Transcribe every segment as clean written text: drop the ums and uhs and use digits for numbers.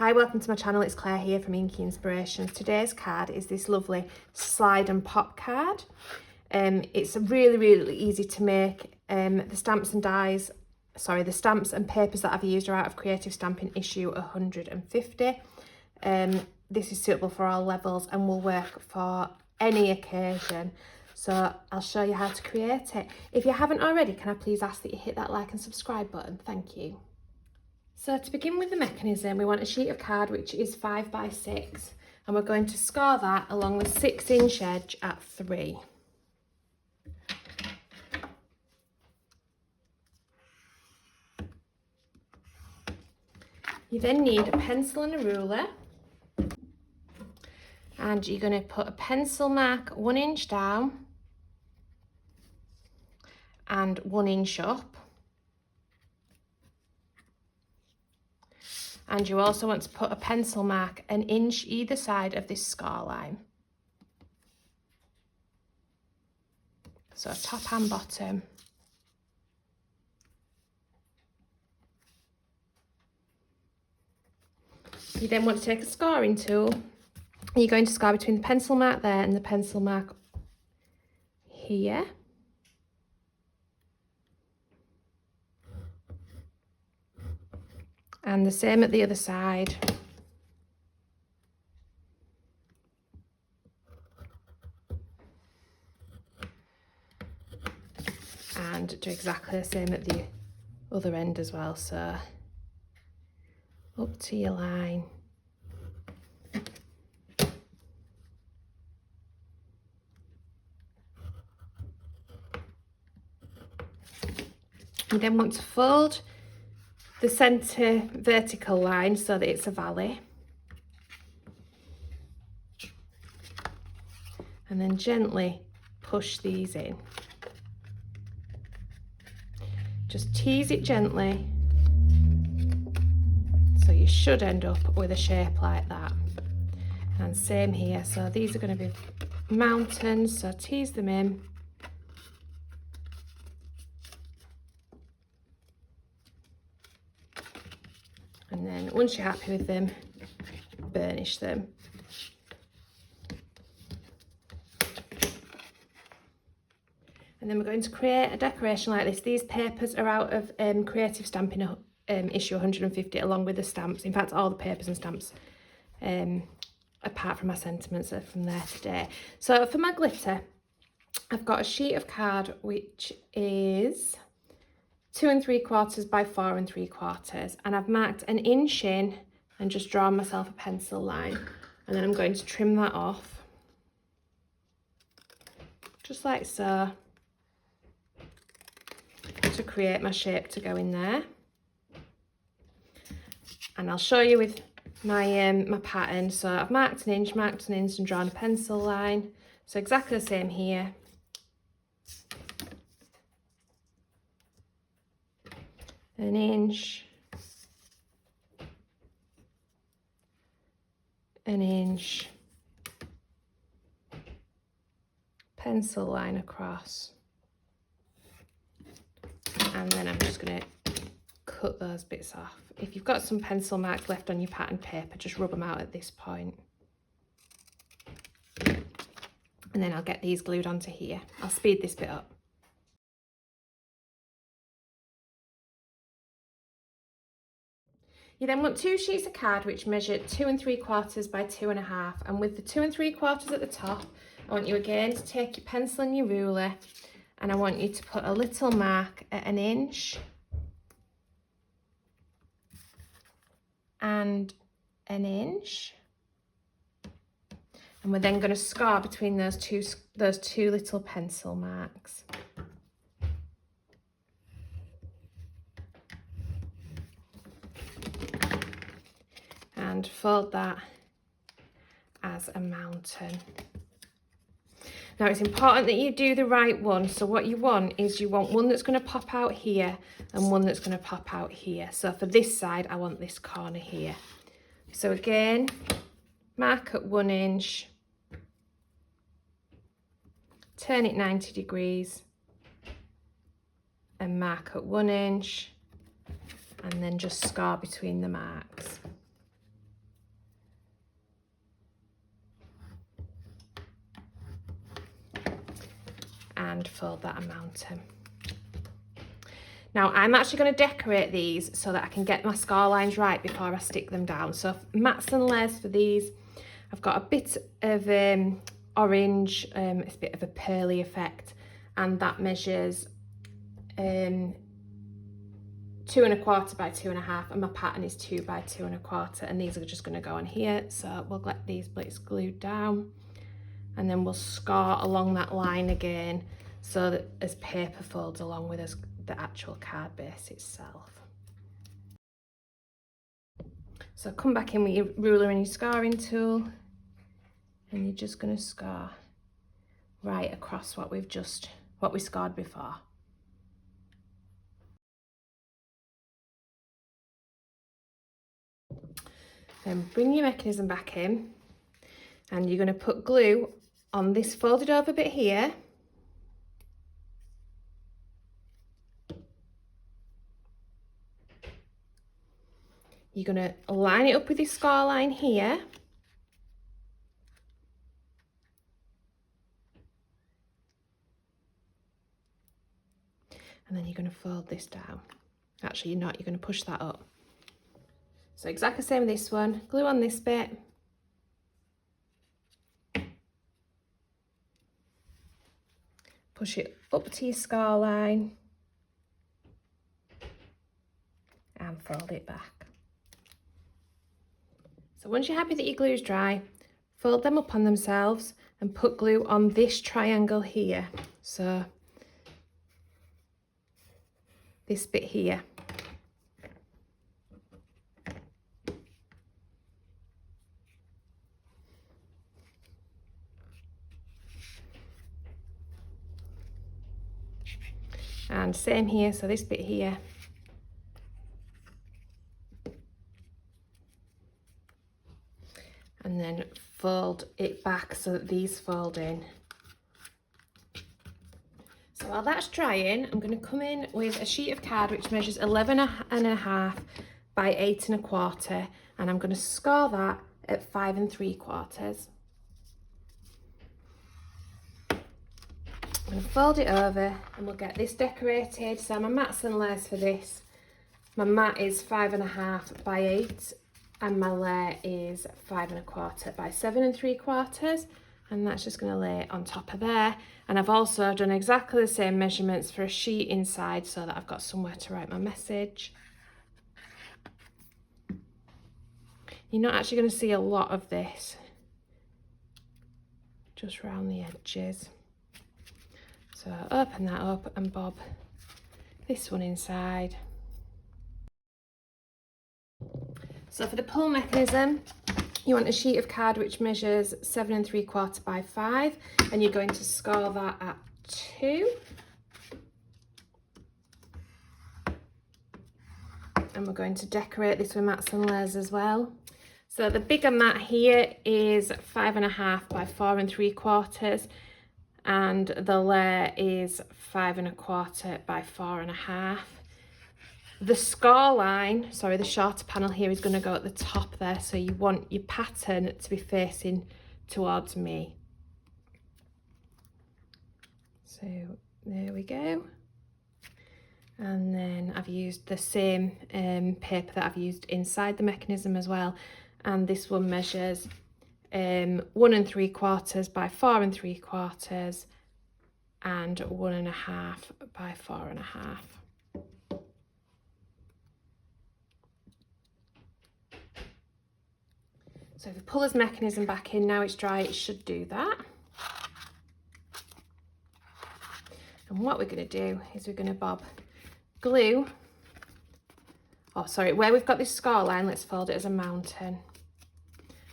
Hi, welcome to my channel. It's Claire here from Inky Inspirations. Today's card is this lovely slide and pop card. It's really easy to make. The stamps and papers that I've used are out of Creative Stamping issue 150. This is suitable for all levels and will work for any occasion. So I'll show you how to create it. If you haven't already, can I please ask that you hit that like and subscribe button? Thank you. So to begin with the mechanism, we want a sheet of card which is 5 by 6, and we're going to score that along the 6-inch edge at 3. You then need a pencil and a ruler, and you're going to put a pencil mark 1 inch down and 1 inch up. And you also want to put a pencil mark 1 inch either side of this score line. So top and bottom. You then want to take a scoring tool. You're going to score between the pencil mark there and the pencil mark here. And the same at the other side. And do exactly the same at the other end as well. So up to your line. You then want to fold the centre vertical line so that it's a valley. And then gently push these in. Just tease it gently. So you should end up with a shape like that. And same here. So these are going to be mountains, so tease them in. And then once you're happy with them, burnish them. And then we're going to create a decoration like this. These papers are out of Creative Stamping issue 150 along with the stamps. In fact, all the papers and stamps, apart from my sentiments, are from there today. So for my glitter, I've got a sheet of card which is 2 3/4 by 4 3/4, and I've marked 1 inch in and just drawn myself a pencil line, and then I'm going to trim that off just like so to create my shape to go in there. And I'll show you with my my pattern. So I've marked 1 inch, and drawn a pencil line. So exactly the same here. An inch, 1 inch, pencil line across, and then I'm just going to cut those bits off. If you've got some pencil marks left on your pattern paper, just rub them out at this point. And then I'll get these glued onto here. I'll speed this bit up. You then want 2 sheets of card which measure 2 3/4 by 2 1/2, and with the 2 3/4 at the top, I want you again to take your pencil and your ruler, and I want you to put a little mark at 1 inch and 1 inch, and we're then going to score between those two little pencil marks. And fold that as a mountain. Now it's important that you do the right one. So what you want is one that's going to pop out here and one that's going to pop out here. So for this side, I want this corner here. So again, mark at 1 inch, turn it 90 degrees and mark at 1 inch, and then just score between the marks. and fold that a mountain. Now I'm actually going to decorate these so that I can get my score lines right before I stick them down. So mats and layers for these, I've got a bit of orange, it's a bit of a pearly effect, and that measures 2 1/4 by 2 1/2, and my pattern is 2 by 2 1/4, and these are just going to go on here. So we'll get these bits glued down, and then we'll score along that line again so that as paper folds along with us the actual card base itself. So come back in with your ruler and your scoring tool, and you're just going to score right across what we scored before. Then bring your mechanism back in, and you're going to put glue on this folded over bit here. You're going to line it up with your score line here. And then you're going to fold this down. Actually, you're not, you're going to push that up. So exactly the same with this one. Glue on this bit. Push it up to your score line. And fold it back. So once you're happy that your glue's dry, fold them up on themselves and put glue on this triangle here. So this bit here. And same here, so this bit here. And then fold it back so that these fold in. So while that's drying, I'm going to come in with a sheet of card which measures 11.5 by 8 1/4, and I'm going to score that at 5 3/4. I'm going to fold it over and we'll get this decorated. So my mats and layers for this, my mat is 5 1/2 by 8, and my layer is 5 1/4 by 7 3/4, and that's just going to lay on top of there. And I've also done exactly the same measurements for a sheet inside so that I've got somewhere to write my message. You're not actually going to see a lot of this, just around the edges. So open that up and bob this one inside. So for the pull mechanism, you want a sheet of card which measures 7 3/4 by 5, and you're going to score that at 2. And we're going to decorate this with mats and layers as well. So the bigger mat here is 5 1/2 by 4 3/4, and the layer is 5 1/4 by 4 1/2. The score line, sorry, the shorter panel here is going to go at the top there, so you want your pattern to be facing towards me. So there we go. And then I've used the same paper that I've used inside the mechanism as well, and this one measures 1 3/4 by 4 3/4 and 1 1/2 by 4 1/2. So if we pull this mechanism back in, now it's dry, it should do that. And what we're going to do is we're going to bob glue, oh sorry, where we've got this score line, let's fold it as a mountain.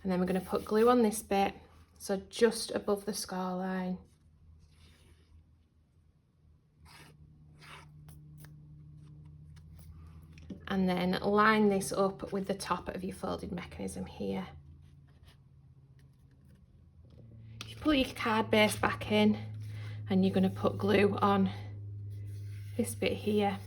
And then we're going to put glue on this bit, so just above the score line. And then line this up with the top of your folded mechanism here. Pull your card base back in, and you're going to put glue on this bit here.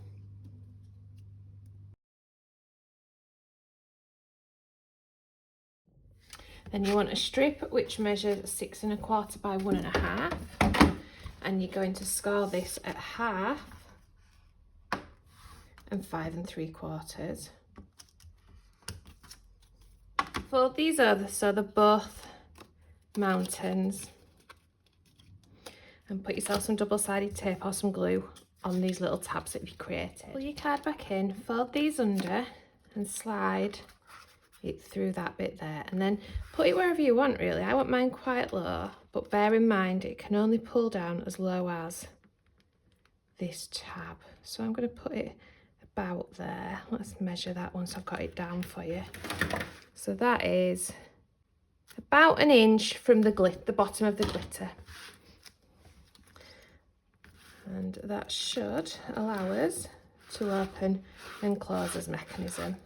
Then you want a strip which measures 6 1/4 by 1 1/2. and you're going to score this at 1/2 and 5 3/4. Fold these over so they're both mountains, and put yourself some double-sided tape or some glue on these little tabs that you've created. Pull your card back in, fold these under and slide it through that bit there, and then put it wherever you want really. I want mine quite low, but bear in mind it can only pull down as low as this tab. So I'm going to put it about there. Let's measure that once I've got it down for you. So that is about 1 inch from the bottom of the glitter. And that should allow us to open and close this mechanism.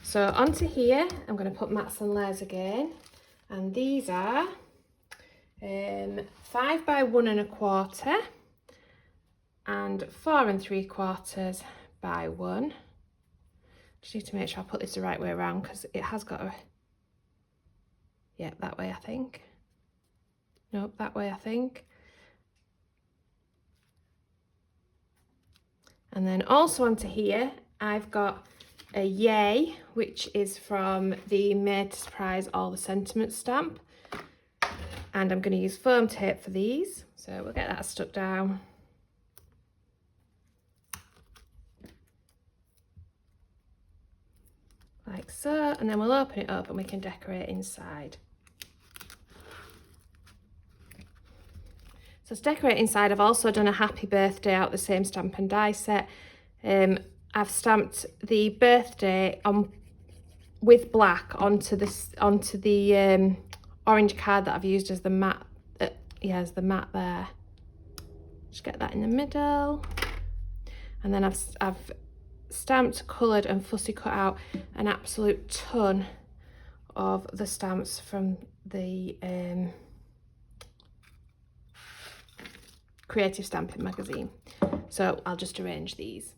So onto here, I'm going to put mats and layers again, and these are 5 by 1 1/4 and 4 3/4 by 1. Just need to make sure I put this the right way around because it has got a, yeah, that way I think. Nope, that way I think. And then also onto here, I've got a yay, which is from the Made to Surprise All the Sentiment stamp. And I'm going to use foam tape for these. So we'll get that stuck down. Like so. And then we'll open it up and we can decorate inside. So to decorate inside, I've also done a happy birthday out the same stamp and die set. I've stamped the birthday on with black onto the orange card that I've used as the mat. As the mat there. Just get that in the middle, and then I've stamped, coloured, and fussy cut out an absolute ton of the stamps from the Creative Stamping magazine. So I'll just arrange these.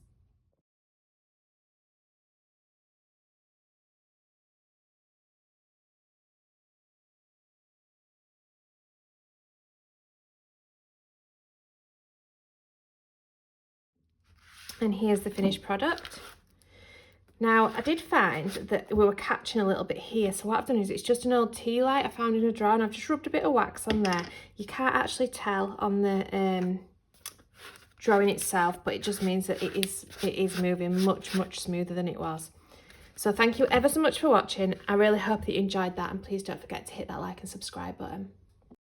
And here's the finished product. Now, I did find that we were catching a little bit here, so what I've done is it's just an old tea light I found in a drawer, and I've just rubbed a bit of wax on there. You can't actually tell on the drawing itself, but it just means that it is moving much smoother than it was. So thank you ever so much for watching. I really hope that you enjoyed that, and please don't forget to hit that like and subscribe button.